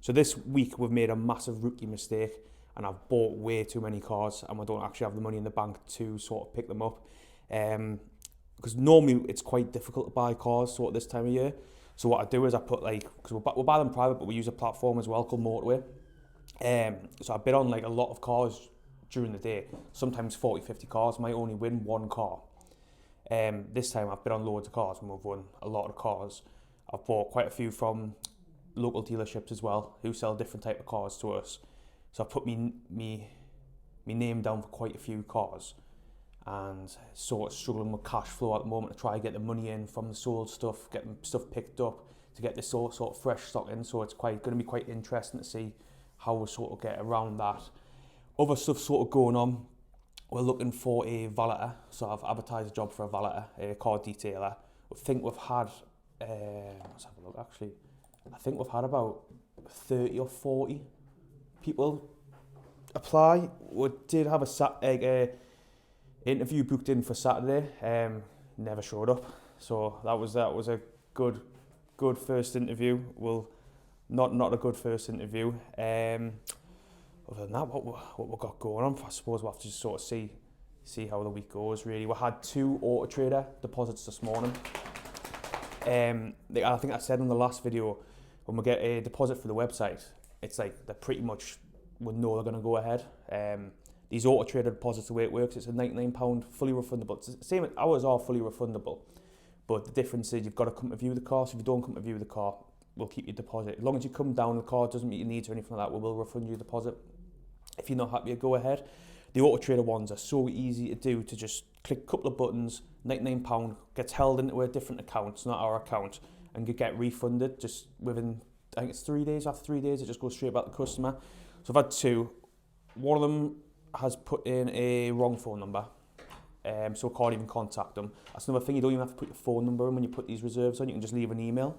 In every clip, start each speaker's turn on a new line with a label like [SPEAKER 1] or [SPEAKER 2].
[SPEAKER 1] So this week we've made a massive rookie mistake, and I've bought way too many cars, and we don't actually have the money in the bank to sort of pick them up. Because normally it's quite difficult to buy cars sort of this time of year. So what I do is I put because we'll buy them private, but we use a platform as well called Motorway. So I bid on like a lot of cars during the day, sometimes 40, 50 cars, might only win one car. This time I've bid on loads of cars and we've won a lot of cars. I've bought quite a few from local dealerships as well, who sell different type of cars to us. So I put me name down for quite a few cars, and sort of struggling with cash flow at the moment to try and get the money in from the sold stuff, getting stuff picked up to get this sort of fresh stock in. So it's going to be quite interesting to see how we sort of get around that. Other stuff sort of going on. We're looking for a valeter, so I've advertised a job for a valeter, a car detailer. I think we've had, let's have a look actually, I think we've had about 30 or 40 people apply. We did have a interview booked in for Saturday, never showed up. So that was a good first interview. Well, not a good first interview. Other than that, what we've got going on, I suppose we'll have to just sort of see how the week goes, really. We had 2 Auto Trader deposits this morning. I think I said in the last video, when we get a deposit for the website, it's like they're pretty much, we know they're going to go ahead. These Auto Trader deposits, the way it works, it's a £99 fully refundable. It's the same, ours are fully refundable, but the difference is you've got to come to view the car. So if you don't come to view the car, we'll keep your deposit. As long as you come down, the car doesn't meet your needs or anything like that, we will refund you your deposit. If you're not happy, go ahead. The Auto Trader ones are so easy to do, to just click a couple of buttons, £99, gets held into a different account, it's not our account, and you get refunded just within, I think it's 3 days. After 3 days, it just goes straight back to the customer. So I've had 2. One of them has put in a wrong phone number, so I can't even contact them. That's another thing, you don't even have to put your phone number in when you put these reserves on, you can just leave an email,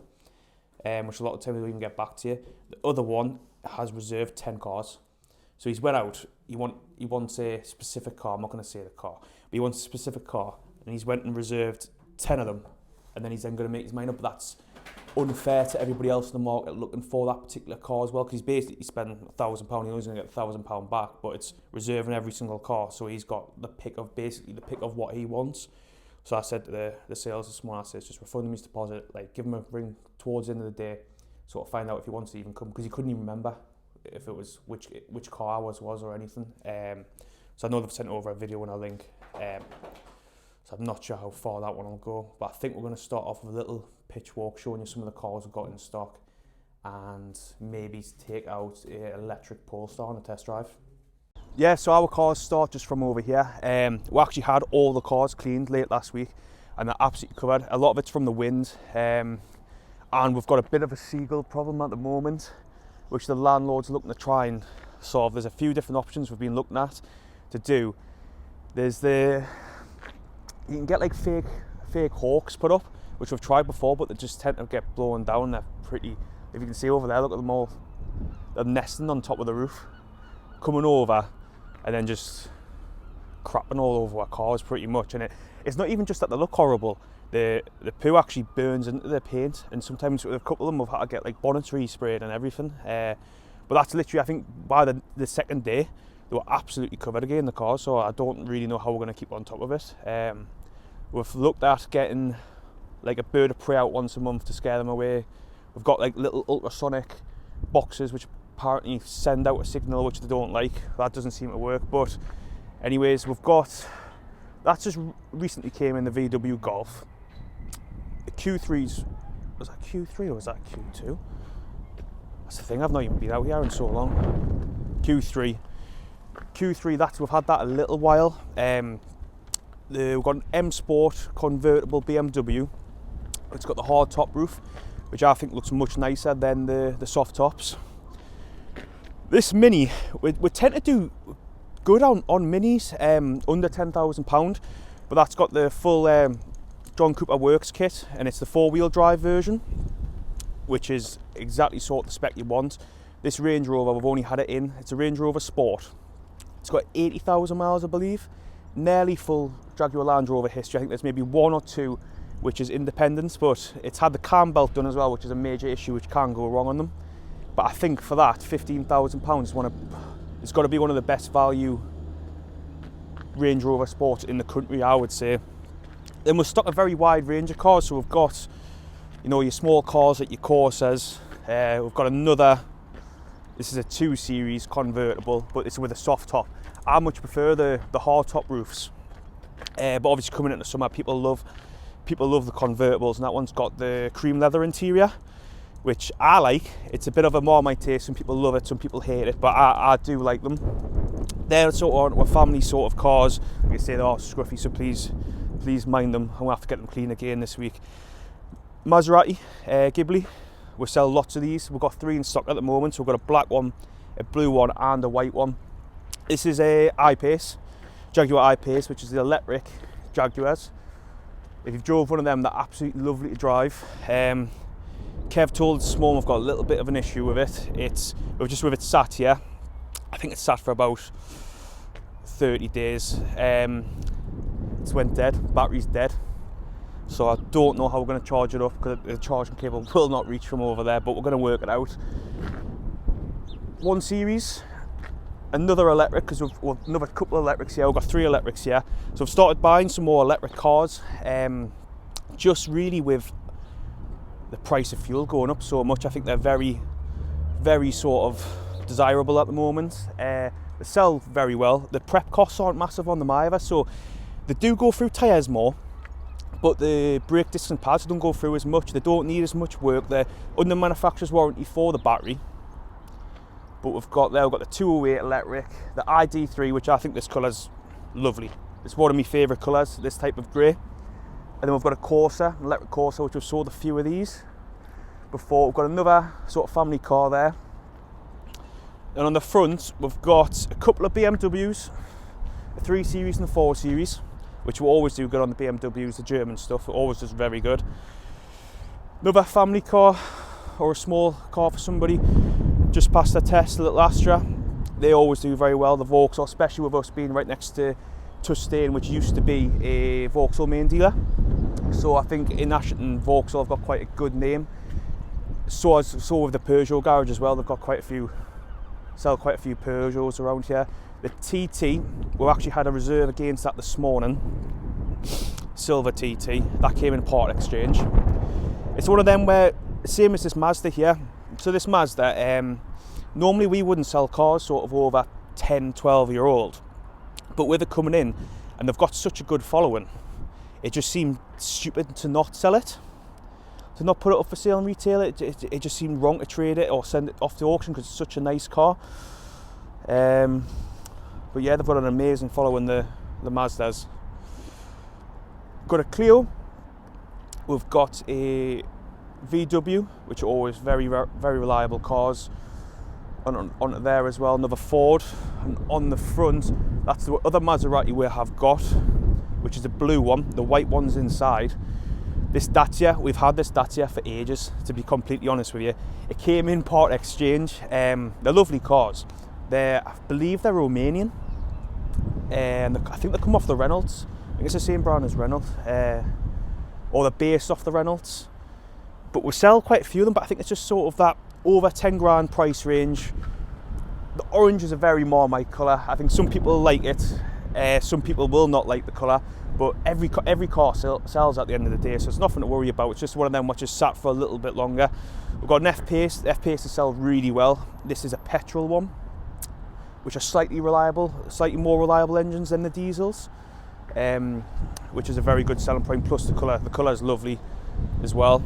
[SPEAKER 1] which a lot of times they don't even get back to you. The other one has reserved 10 cars. So he's went out, he wants a specific car, I'm not going to say the car, but he wants a specific car, and he's went and reserved 10 of them, and then he's then going to make his mind up. But that's unfair to everybody else in the market looking for that particular car as well, because he's basically spent £1,000, he knows he's going to get £1,000 back, but it's reserving every single car, so he's got the pick of what he wants. So I said to the sales this morning, I said, just refund him his deposit, like give him a ring towards the end of the day, sort of find out if he wants to even come, because he couldn't even remember if it was which car ours was or anything. So I know they've sent over a video and a link, so I'm not sure how far that one will go, but I think we're going to start off with a little pitch walk showing you some of the cars we've got in stock, and maybe take out an electric Polestar on a test drive. Yeah, so our cars start just from over here. We actually had all the cars cleaned late last week, and they're absolutely covered. A lot of it's from the wind, and we've got a bit of a seagull problem at the moment, which the landlord's looking to try and solve. There's a few different options we've been looking at to do. You can get like fake hawks put up, which we've tried before, but they just tend to get blown down. They're pretty, if you can see over there, look at them all, they're nesting on top of the roof, coming over and then just crapping all over our cars pretty much. And it's not even just that they look horrible, the poo actually burns into the paint, and sometimes with a couple of them we've had to get like bonnets resprayed and everything. But that's literally, I think by the second day they were absolutely covered again, the cars, so I don't really know how we're going to keep on top of it. We've looked at getting like a bird of prey out once a month to scare them away. We've got like little ultrasonic boxes which apparently send out a signal which they don't like. That doesn't seem to work, but anyways, we've got, that just recently came in the VW Golf. The Q3's, was that Q3 or was that Q2? That's the thing, I've not even been out here in so long. Q3, we've had that a little while. We've got an M Sport convertible BMW. It's got the hard top roof, which I think looks much nicer than the soft tops. This Mini, we tend to do good on minis under £10,000, but that's got the full John Cooper Works kit, and it's the 4-wheel drive version, which is exactly sort of the spec you want. This Range Rover, we've only had it in, it's a Range Rover Sport. It's got 80,000 miles, I believe, nearly full Jaguar Land Rover history. I think there's maybe 1 or 2 which is independence, but it's had the cam belt done as well, which is a major issue which can go wrong on them. But I think for that, £15,000 it's got to be one of the best value Range Rover Sports in the country, I would say. Then we've stocked a very wide range of cars, so we've got, you know, your small cars like your Corsas. We've got another, this is a 2 Series convertible, but it's with a soft top. I much prefer the hard top roofs, but obviously coming into summer, people love the convertibles, and that one's got the cream leather interior, which I like. It's a bit of a Marmite taste. Some people love it, some people hate it, but I do like them. They're sort of family sort of cars. Like I say, they are scruffy, so please mind them. I'm gonna have to get them clean again this week. Maserati, Ghibli. We sell lots of these. We've got 3 in stock at the moment. So we've got a black one, a blue one, and a white one. This is a I-Pace, Jaguar I-Pace, which is the electric Jaguars. If you've drove one of them, they're absolutely lovely to drive. Kev told us this morning we've got a little bit of an issue with it. We've sat here. I think it's sat for about 30 days. It's went dead, battery's dead. So I don't know how we're going to charge it up, because the charging cable will not reach from over there, but we're going to work it out. 1 Series, another electric, because we've another couple of electrics here. We've got 3 electrics here. So I've started buying some more electric cars, just really with the price of fuel going up so much. I think they're very, very sort of desirable at the moment. They sell very well. The prep costs aren't massive on them either, so they do go through tyres more, but the brake discs and pads don't go through as much. They don't need as much work. They're under manufacturer's warranty for the battery. But we've got the 208 electric, the ID3, which I think this colour's lovely. It's one of my favourite colours, this type of grey. And then we've got a Corsa, an electric Corsa, which we've sold a few of these before. We've got another sort of family car there. And on the front, we've got a couple of BMWs, a 3 Series and a 4 Series, which we always do good on the BMWs, the German stuff. It always does very good. Another family car, or a small car for somebody, just passed the test, a little Astra. They always do very well, the Vauxhall, especially with us being right next to Tustain, which used to be a Vauxhall main dealer. So I think in Ashton, Vauxhall have got quite a good name. So with the Peugeot garage as well, they've got sell quite a few Peugeots around here. The TT, we've actually had a reserve against that this morning. Silver TT, that came in part exchange. It's one of them where, same as this Mazda here. So this Mazda, normally we wouldn't sell cars sort of over 10, 12 year old. But with it coming in, and they've got such a good following, it just seemed stupid to not sell it. To not put it up for sale and retail it. It just seemed wrong to trade it or send it off to auction because it's such a nice car. But yeah, they've got an amazing following, the Mazdas. Got a Clio. We've got a VW, which are always very, very reliable cars. On there as well, another Ford. And on the front, that's the other Maserati we have got, which is a blue one. The white one's inside. This Dacia, we've had this Dacia for ages, to be completely honest with you. It came in part exchange. They're lovely cars. I believe they're Romanian. And I think they come off the Reynolds. I think it's the same brand as Reynolds. Or they're based off the Reynolds. But we sell quite a few of them, but I think it's just sort of that over 10 grand price range. The orange is a very Marmite colour. I think some people like it. Some people will not like the colour. But every car sells at the end of the day, so there's nothing to worry about. It's just one of them which is sat for a little bit longer. We've got an F-Pace. The F-Paces sell really well. This is a petrol one, which are slightly more reliable engines than the diesels, which is a very good selling point. Plus the colour is lovely as well.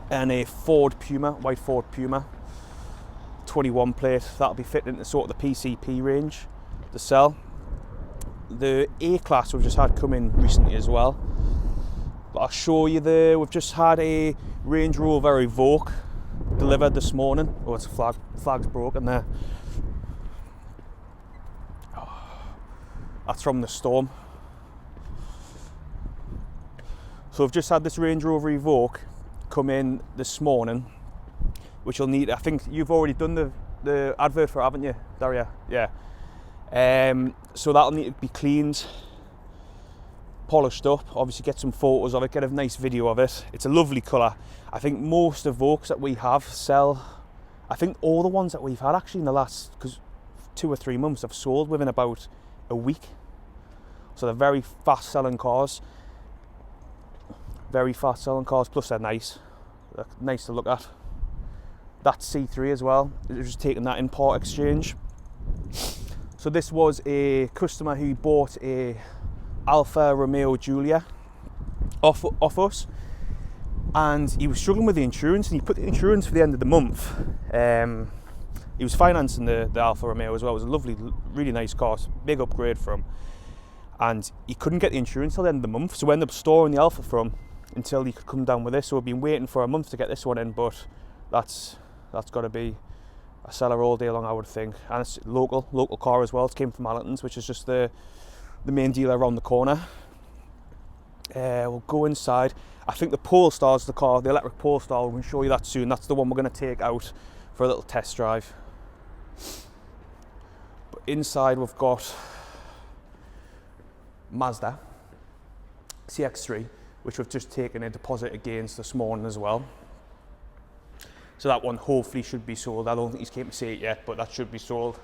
[SPEAKER 1] And a Ford Puma, white Ford Puma, 21 plate. That'll be fitting into sort of the PCP range to sell. The A-Class we've just had come in recently as well. But I'll show you we've just had a Range Rover Evoque delivered this morning. Oh, it's flag's broken there. That's from the storm. So we've just had this Range Rover Evoque come in this morning, which you'll need. I think you've already done the advert for, haven't you, Daria? Yeah. So that'll need to be cleaned, polished up, obviously get some photos of it, get a nice video of it. It's a lovely colour. I think most of Vauxhalls that we have sell I think all the ones that we've had actually in the last 2 or 3 months have sold within about a week. So they're very fast selling cars. Very fast selling cars, plus they're nice. They're nice to look at. That's C3 as well. It was just taking that in part exchange. So this was a customer who bought a Alfa Romeo Giulia off us, and he was struggling with the insurance, and he put the insurance for the end of the month. He was financing the Alfa Romeo as well. It was a lovely, really nice car, big upgrade for him, and he couldn't get the insurance till the end of the month, so we ended up storing the Alfa for him until he could come down with this. So we've been waiting for a month to get this one in, but that's got to be a seller all day long, I would think. And it's local car as well. It came from Allerton's, which is just the main dealer around the corner. We'll go inside. I think the Polestar's the car, the electric Polestar. We're going to show you that soon. That's the one we're going to take out for a little test drive. But inside we've got Mazda CX-3, which we've just taken a deposit against this morning as well. So that one hopefully should be sold. I don't think he's came to see it yet, but that should be sold.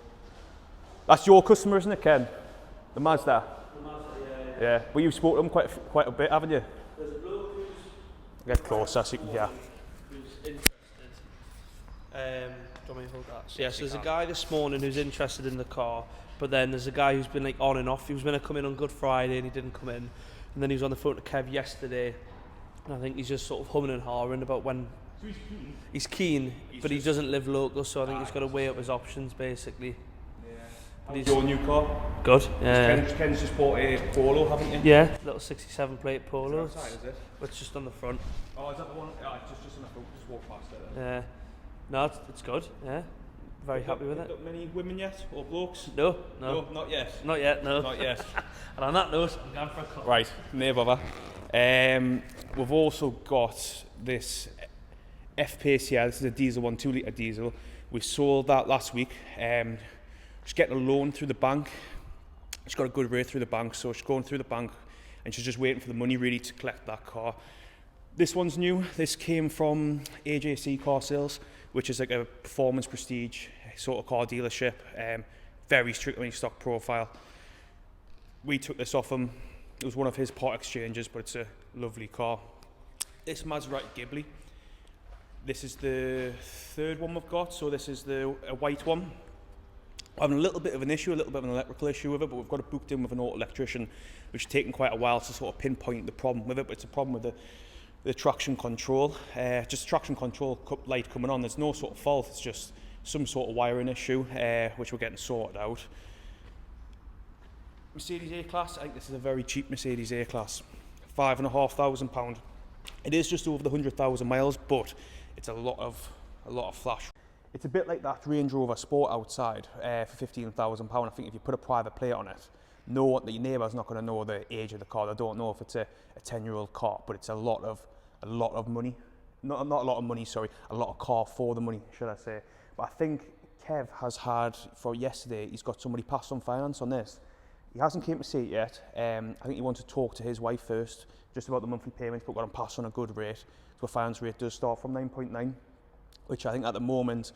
[SPEAKER 1] That's your customer, isn't it, Ken? The Mazda?
[SPEAKER 2] The Mazda, yeah.
[SPEAKER 1] Yeah, but you've spoken to him quite a bit, haven't you?
[SPEAKER 2] There's a bloke who's...
[SPEAKER 1] Get closer so you can hear.
[SPEAKER 2] Who's interested. Do you want me to hold that? So, yes, there's a guy this morning who's interested in the car, but then there's a guy who's been like on and off. He was going to come in on Good Friday and he didn't come in. And then he was on the phone to Kev yesterday, and I think he's just sort of humming and hawing about when...
[SPEAKER 1] So
[SPEAKER 2] he's keen, but he doesn't live local, so I think he's got to weigh up his options, basically.
[SPEAKER 1] Yeah. Your new car?
[SPEAKER 2] Good. Yeah.
[SPEAKER 1] Ken's just bought a Polo, haven't you?
[SPEAKER 2] Yeah, little 67 plate Polo.
[SPEAKER 1] Is it?
[SPEAKER 2] It's just on the front.
[SPEAKER 1] Oh, is that the one? Yeah, it's just on the front. Just walk past it then.
[SPEAKER 2] Yeah. No, it's good. Yeah. Very happy with it.
[SPEAKER 1] Got many women yet, or blokes?
[SPEAKER 2] No.
[SPEAKER 1] Not yet.
[SPEAKER 2] Not yet, no.
[SPEAKER 1] Not yet.
[SPEAKER 2] And on that note, I'm going for a car.
[SPEAKER 1] Right, no bother. We've also got this F-Pace here. This is a diesel one, 2 litre diesel. We sold that last week. She's getting a loan through the bank. She's got a good rate through the bank, so she's going through the bank and she's just waiting for the money really to collect that car. This one's new. This came from AJC Car Sales, which is like a performance prestige sort of car dealership. Very strict on his stock profile. We took this off him. It was one of his part exchanges, but it's a lovely car. This Maserati Ghibli. This is the third one we've got, so this is a white one. I'm having a little bit of an issue, a little bit of an electrical issue with it, but we've got it booked in with an auto electrician, which has taken quite a while to sort of pinpoint the problem with it, but it's a problem with the traction control. Just traction control light coming on. There's no sort of fault, it's just some sort of wiring issue, which we're getting sorted out. Mercedes A-Class, I think this is a very cheap Mercedes A-Class. £5,500. It is just over the 100,000 miles, but it's a lot of flash. It's a bit like that Range Rover Sport outside for £15,000. I think if you put a private plate on it, your neighbour's not going to know the age of the car. They don't know if it's a 10-year-old car, but it's a lot of money. Not a lot of money, sorry, a lot of car for the money, should I say. But I think Kev has had, for yesterday, he's got somebody passed on finance on this. He hasn't came to see it yet. I think he wants to talk to his wife first, just about the monthly payments, but got him passed on a good rate. So the finance rate does start from 9.9, which I think at the moment,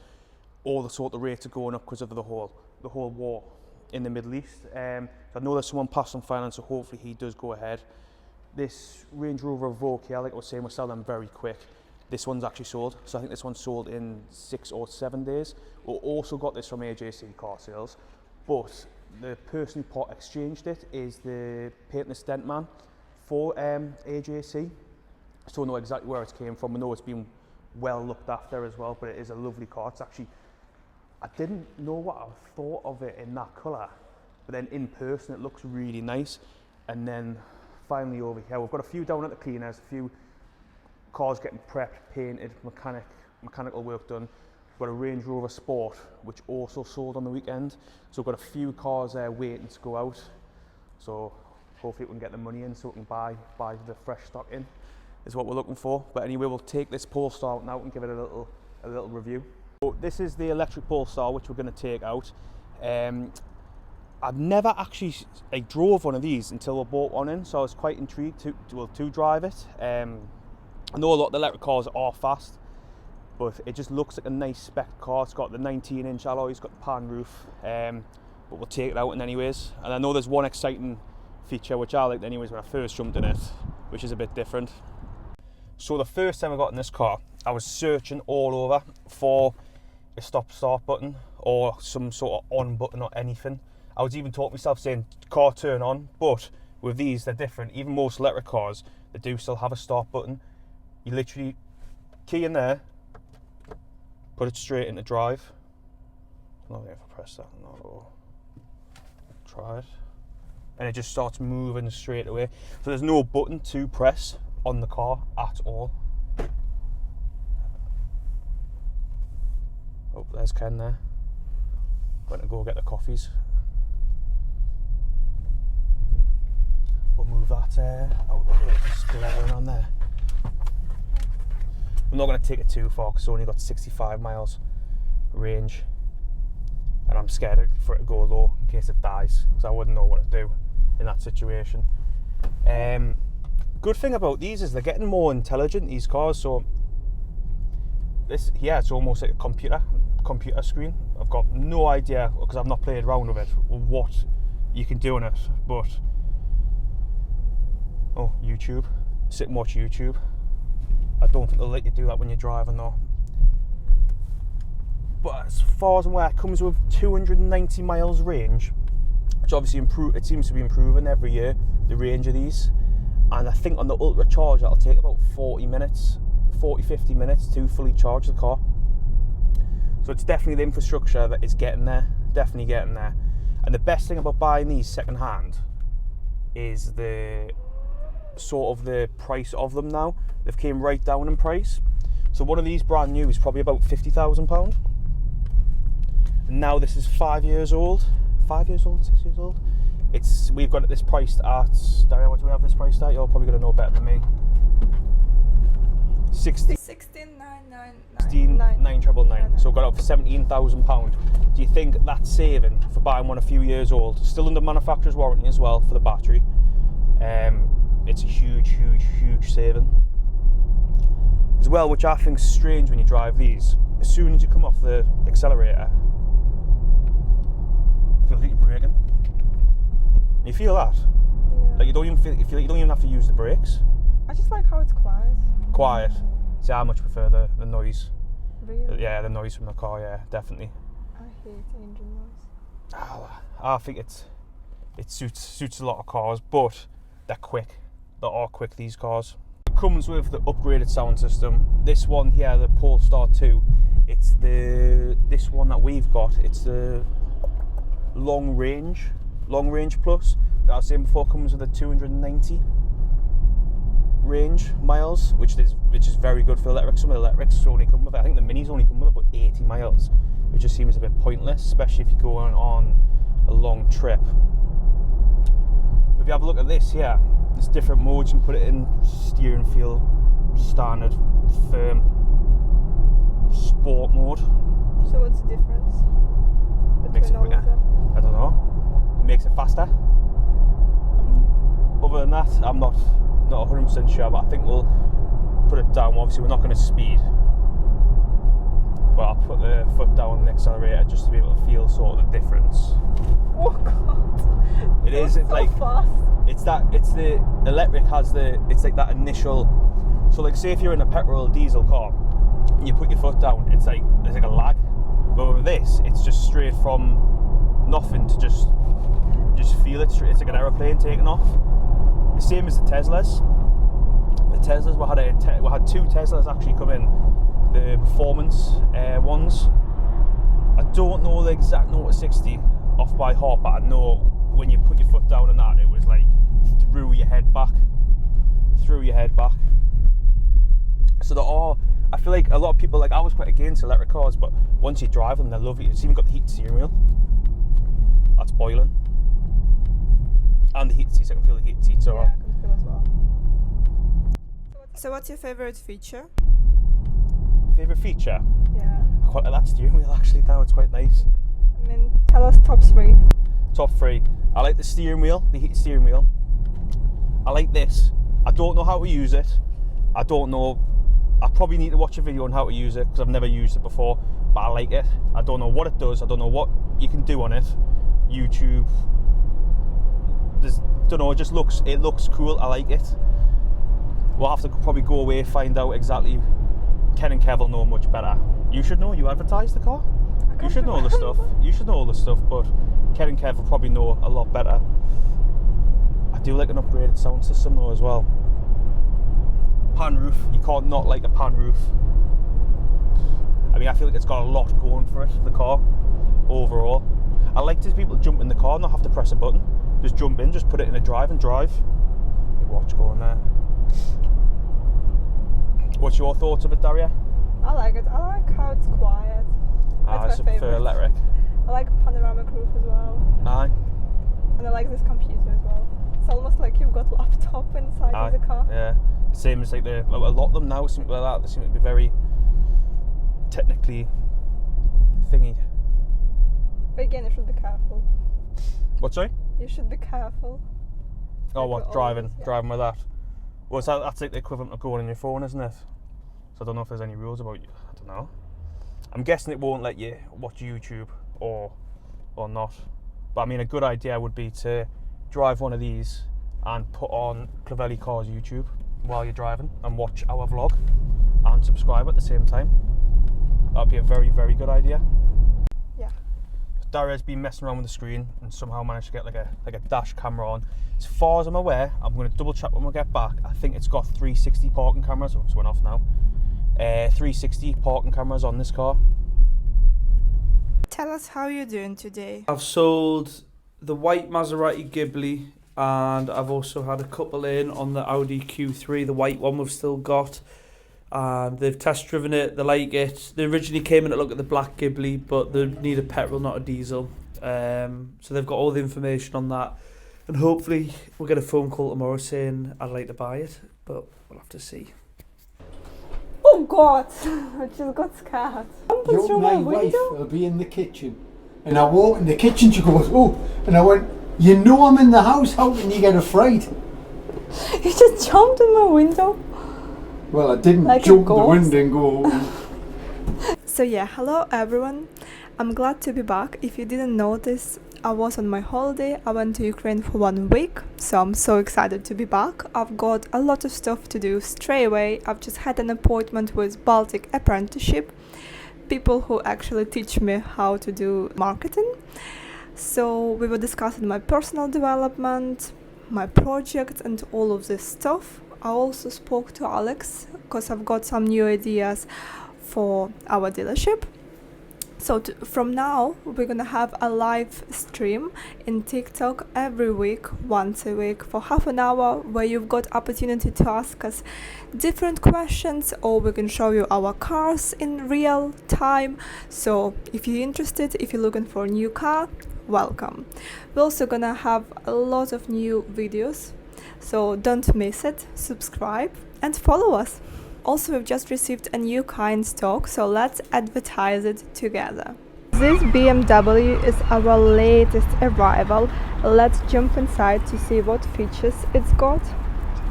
[SPEAKER 1] all the sort of rates are going up because of the whole war in the Middle East. So I know there's someone passed on finance, so hopefully he does go ahead. This Range Rover Evoque here, like I was saying, we'll sell them very quick. This one's actually sold, so I think this one's sold in 6 or 7 days. We've also got this from AJC Car Sales, but the person who part exchanged it is the paint and dent man for AJC. So we know exactly where it came from. We know it's been well looked after as well, but it is a lovely car. It's actually, I didn't know what I thought of it in that colour, but then in person it looks really nice. And then finally over here, we've got a few down at the cleaners, a few cars getting prepped, painted, mechanical work done. We've got a Range Rover Sport, which also sold on the weekend. So we've got a few cars there waiting to go out. So hopefully we can get the money in so we can buy the fresh stock in, is what we're looking for. But anyway, we'll take this Polestar out now and give it a little review. So this is the electric Polestar, which we're going to take out. I've never actually drove one of these until I bought one in, so I was quite intrigued to drive it. I know a lot of the electric cars are fast. but it just looks like a nice spec car. It's got the 19-inch alloy, it's got the pan roof, but we'll take it out in anyways. And I know there's one exciting feature which I liked anyways when I first jumped in it, which is a bit different. So the first time I got in this car, I was searching all over for a stop-start button or some sort of on button or anything. I was even talking to myself saying, car turn on, but with these, they're different. Even most electric cars, they do still have a start button. You literally key in there, put it straight into drive. Not if I press that, no. Try it. And it just starts moving straight away. So there's no button to press on the car at all. Oh, there's Ken there. Going to go get the coffees. We'll move that out the way, just going on there. I'm not going to take it too far because it's only got 65 miles range. And I'm scared for it to go low in case it dies, because I wouldn't know what to do in that situation. Good thing about these is they're getting more intelligent, these cars. So this, yeah, it's almost like a computer screen. I've got no idea, because I've not played around with it, what you can do in it. But oh, YouTube, sit and watch YouTube. I don't think they'll let you do that when you're driving though. But as far as I'm aware, it comes with 290 miles range, which obviously it seems to be improving every year, the range of these. And I think on the Ultra Charge, that'll take about 50 minutes to fully charge the car. So it's definitely the infrastructure that is getting there, definitely getting there. And the best thing about buying these second hand is the sort of the price of them now. They've came right down in price. So one of these brand new is probably about £50,000. Now this is 5 years old, 6 years old. We've got this priced at, Daria, what do we have this priced at? You're probably going to know better than me. 16,999. So got it up for £17,000. Do you think that's saving for buying one a few years old? Still under manufacturer's warranty as well for the battery. It's a huge saving. As well, which I think is strange when you drive these. As soon as you come off the accelerator, you feel like you're braking. You feel that? Yeah. Like you feel like you don't even have to use the brakes.
[SPEAKER 3] I just like how it's quiet.
[SPEAKER 1] Quiet. See, I much prefer the noise.
[SPEAKER 3] Really?
[SPEAKER 1] Yeah, the noise from the car. Yeah, definitely.
[SPEAKER 3] I hate engine noise.
[SPEAKER 1] I think it suits a lot of cars, but they're quick. They are quick, these cars. It comes with the upgraded sound system. This one here, the Polestar 2, it's this one that we've got. It's the long range plus. That I was saying before, comes with a 290 range miles, which is very good for electric. Some of the electrics only come with, I think the minis only come with about 80 miles, which just seems a bit pointless, especially if you're going on a long trip. If you have a look at this here, there's different modes. You can put it in steering feel, standard, firm, sport mode.
[SPEAKER 3] So what's the difference
[SPEAKER 1] Makes it
[SPEAKER 3] between all
[SPEAKER 1] quicker.
[SPEAKER 3] of them?
[SPEAKER 1] I don't know. Makes it faster. Other than that, I'm not 100% sure, but I think we'll put it down. Obviously, we're not going to speed, but I'll put the foot down on the accelerator just to be able to feel sort of the difference.
[SPEAKER 3] Oh God!
[SPEAKER 1] It is. It's
[SPEAKER 3] so
[SPEAKER 1] like
[SPEAKER 3] fast.
[SPEAKER 1] it's the electric has it's like that initial. So like, say if you're in a petrol or diesel car and you put your foot down, it's like there's like a lag. But with this, it's just straight from nothing to just feel it straight. It's like an aeroplane taking off. The same as the Teslas. The Teslas, we had two Teslas actually come in, the performance ones. I don't know the exact note of 60 off by heart, but I know when you put your foot down on that, it was like through your head back. So there are, I feel like a lot of people, like I was quite against electric cars, but once you drive them, they're lovely. It's even got the heated steering wheel. That's boiling. And the heated seats, I can feel the heated seats.
[SPEAKER 3] Yeah, I can feel as well. So what's your favourite feature?
[SPEAKER 1] Favourite feature?
[SPEAKER 3] Yeah.
[SPEAKER 1] I quite like that steering wheel actually now, it's quite nice.
[SPEAKER 3] I mean, tell us top three.
[SPEAKER 1] Top three. I like the steering wheel, the heated steering wheel. I like this. I don't know how to use it. I don't know I probably need to watch a video on how to use it because I've never used it before, but I like it. I don't know what it does. I don't know what you can do on it. YouTube, don't know. It looks cool. I like it. We'll have to probably go away, find out exactly. Ken and Kev will know much better. You should know. You advertise the car. You should know all the stuff. You should know all the stuff, but Ken and Kev will probably know a lot better. I do like an upgraded sound system though as well. Pan roof, you can't not like a pan roof. I mean, I feel like it's got a lot going for it, the car, overall. I like to see people jump in the car, not have to press a button. Just jump in, just put it in a drive and drive. You watch going there. What's your thoughts of it, Daria?
[SPEAKER 3] I like it. I like how it's quiet. That's my favorite.
[SPEAKER 1] Electric.
[SPEAKER 3] I like panoramic roof as well.
[SPEAKER 1] Aye.
[SPEAKER 3] And I like this computer as well. It's almost like you've got a laptop inside of the car.
[SPEAKER 1] Yeah. Same as like a lot of them now seem like that. They seem to be very technically thingy.
[SPEAKER 3] But again, you should be careful.
[SPEAKER 1] What, sorry?
[SPEAKER 3] You should be careful.
[SPEAKER 1] Oh,
[SPEAKER 3] like
[SPEAKER 1] what? Driving
[SPEAKER 3] yeah.
[SPEAKER 1] with that? Well, that's like the equivalent of going on your phone, isn't it? So I don't know if there's any rules about you. I don't know. I'm guessing it won't let you watch YouTube or not. But I mean, a good idea would be to drive one of these and put on Clavelli Cars YouTube while you're driving and watch our vlog and subscribe at the same time. That'd be a very, very good idea.
[SPEAKER 3] Yeah.
[SPEAKER 1] Daria's been messing around with the screen and somehow managed to get like a dash camera on. As far as I'm aware, I'm going to double check when we get back. I think it's got 360 parking cameras. Oh, it's went off now. 360 parking cameras on this car.
[SPEAKER 3] Tell us how you're doing today.
[SPEAKER 2] I've sold the white Maserati Ghibli, and I've also had a couple in on the Audi Q3, the white one we've still got. And they've test driven it, they like it. They originally came in to look at the black Ghibli, but they need a petrol, not a diesel. So they've got all the information on that. And hopefully we'll get a phone call tomorrow saying I'd like to buy it, but we'll have to see.
[SPEAKER 3] Oh God! I just got scared.
[SPEAKER 4] My wife will be in the kitchen, and I walk in the kitchen. She goes, "Oh!" And I went, "You know I'm in the house. How can you get a fright?"
[SPEAKER 3] You just jumped in my window.
[SPEAKER 4] Well, I didn't
[SPEAKER 3] like
[SPEAKER 4] jump the window and go.
[SPEAKER 3] So yeah, hello everyone. I'm glad to be back. If you didn't notice, I was on my holiday. I went to Ukraine for 1 week, so I'm so excited to be back. I've got a lot of stuff to do straight away. I've just had an appointment with Baltic Apprenticeship, people who actually teach me how to do marketing. So we were discussing my personal development, my project and all of this stuff. I also spoke to Alex because I've got some new ideas for our dealership. So from now, we're gonna have a live stream in TikTok every week, once a week, for half an hour, where you've got opportunity to ask us different questions, or we can show you our cars in real time. So if you're interested, if you're looking for a new car, welcome. We're also gonna have a lot of new videos, so don't miss it. Subscribe and follow us. Also, we've just received a new car in stock, so let's advertise it together. This BMW is our latest arrival. Let's jump inside to see what features it's got.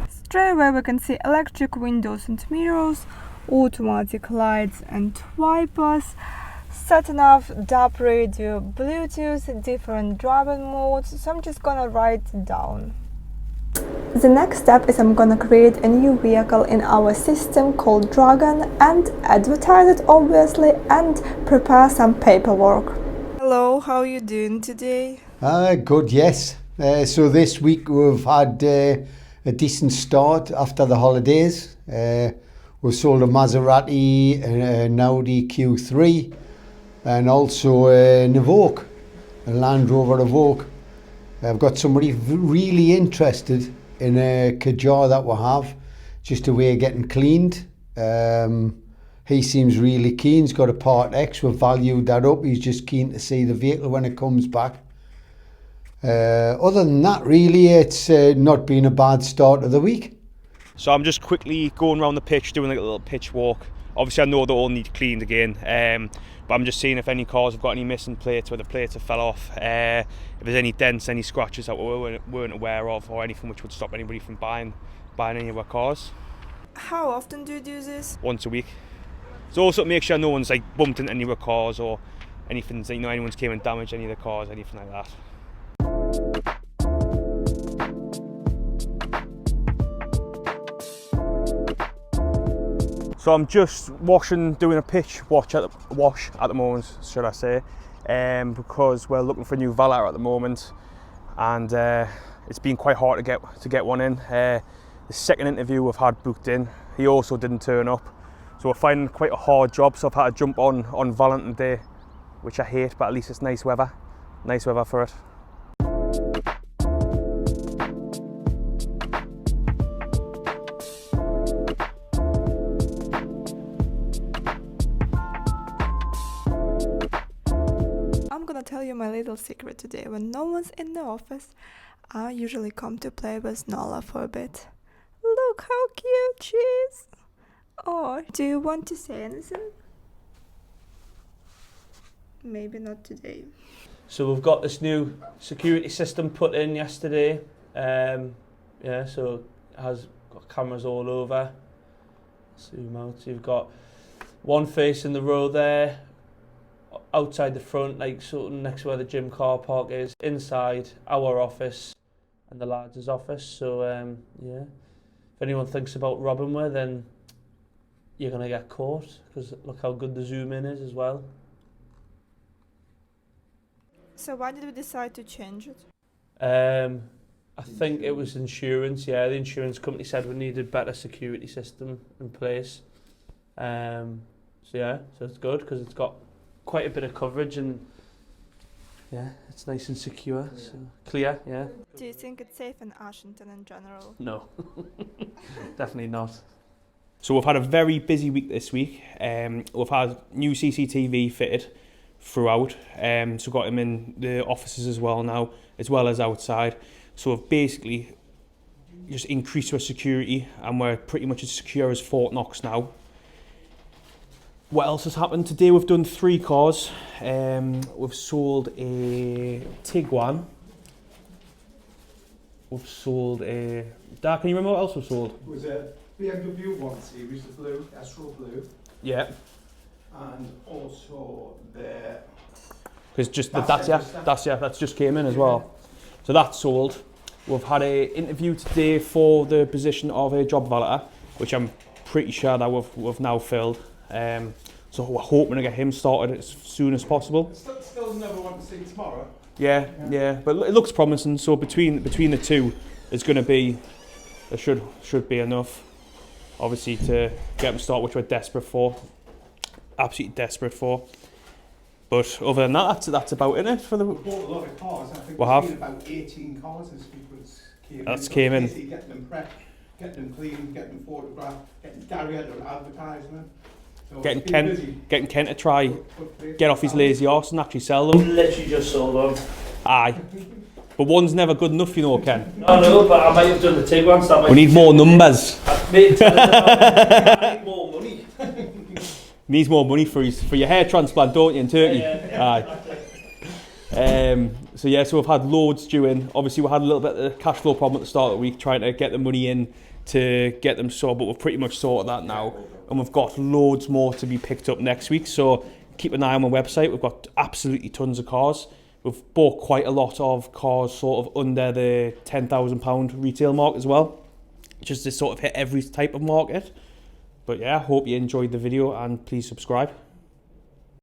[SPEAKER 3] Straight away we can see electric windows and mirrors, automatic lights and wipers, sat-nav, DAB radio, Bluetooth, different driving modes, so I'm just gonna write it down. The next step is I'm gonna create a new vehicle in our system called Dragon and advertise it obviously and prepare some paperwork. Hello, how are you doing today?
[SPEAKER 4] Good, yes. So this week we've had a decent start after the holidays. We've sold a Maserati, an Audi Q3 and also an Evoque, a Land Rover Evoque. I've got somebody really interested in a Kadjar that we have, just a way of getting cleaned. He seems really keen. He's got a Part X. We've valued that up. He's just keen to see the vehicle when it comes back. Other than that, really, it's not been a bad start of the week.
[SPEAKER 1] So I'm just quickly going around the pitch, doing like a little pitch walk. Obviously, I know they all need cleaned again, but I'm just seeing if any cars have got any missing plates, where the plates have fell off, if there's any dents, any scratches that we weren't aware of, or anything which would stop anybody from buying any of our cars.
[SPEAKER 3] How often do you do this?
[SPEAKER 1] Once a week. So also to make sure no one's like bumped into any of the cars or anything, you know, anyone's came and damaged any of the cars, anything like that. So I'm just doing a pitch wash at the moment, should I say, because we're looking for a new valet at the moment, and it's been quite hard to get one in. The second interview we've had booked in, he also didn't turn up, so we're finding quite a hard job. So I've had to jump on Valentine's Day, which I hate, but at least it's nice weather for it.
[SPEAKER 3] I'm gonna tell you my little secret today. When no one's in the office, I usually come to play with Nola for a bit. Look how cute she is! Oh, do you want to say anything? Maybe not today.
[SPEAKER 2] So we've got this new security system put in yesterday. Yeah, so it has got cameras all over. Zoom out. So you've got one facing the road there, outside the front, like sort of next to where the gym car park is, inside our office and the lads' office. So yeah, if anyone thinks about robbing me, then you're gonna get caught, because look how good the zoom in is as well.
[SPEAKER 3] So why did we decide to change it?
[SPEAKER 2] I think it was insurance. Yeah, the insurance company said we needed better security system in place. So yeah, so it's good because it's got quite a bit of coverage, and yeah, it's nice and secure, so clear. Yeah.
[SPEAKER 3] Do you think it's safe in Ashington in general?
[SPEAKER 2] No, definitely not.
[SPEAKER 1] So we've had a very busy week this week. We've had new CCTV fitted throughout, so got them in the offices as well now, as well as outside. So we've basically just increased our security, and we're pretty much as secure as Fort Knox now. What else has happened today? We've done 3 cars. We've sold a Tiguan. We've sold a... Dad, can you remember what else we've sold?
[SPEAKER 5] It was a BMW 1 Series, the blue, Astral Blue,
[SPEAKER 1] Yeah.
[SPEAKER 5] and also the...
[SPEAKER 1] Because just the
[SPEAKER 5] Dacia,
[SPEAKER 1] that's just came in as well. So that's sold. We've had an interview today for the position of a job valeter, which I'm pretty sure that we've now filled. So we're hoping to get him started as soon as possible.
[SPEAKER 5] Still another one to see tomorrow.
[SPEAKER 1] Yeah, but it looks promising. So between the two, there should be enough, obviously, to get him started, which we're desperate for, absolutely desperate for. But other than that, that's about it for the.
[SPEAKER 5] We bought a lot of cars. I think
[SPEAKER 1] We'll have
[SPEAKER 5] we've seen about 18 cars this week.
[SPEAKER 1] Came in.
[SPEAKER 5] Basically getting them prepped, getting them cleaned, getting them photographed, getting Gary out of advertisement. So
[SPEAKER 1] getting
[SPEAKER 5] it's been busy.
[SPEAKER 1] Ken to try get off his lazy arse and actually sell them.
[SPEAKER 2] Literally just sold one.
[SPEAKER 1] Aye, but one's never good enough, you know, Ken.
[SPEAKER 2] No, but I might have done the Tiguan. So
[SPEAKER 1] We need more numbers.
[SPEAKER 2] Mate, I need more money.
[SPEAKER 1] Needs more money for your hair transplant, don't you, in Turkey?
[SPEAKER 2] Yeah.
[SPEAKER 1] Aye. So we've had loads due in. Obviously, we had a little bit of a cash flow problem at the start of the week, trying to get the money in to get them sorted, but we've pretty much sorted that now. And we've got loads more to be picked up next week. So keep an eye on my website. We've got absolutely tons of cars. We've bought quite a lot of cars sort of under the £10,000 retail mark as well, just to sort of hit every type of market. But yeah, I hope you enjoyed the video, and please subscribe.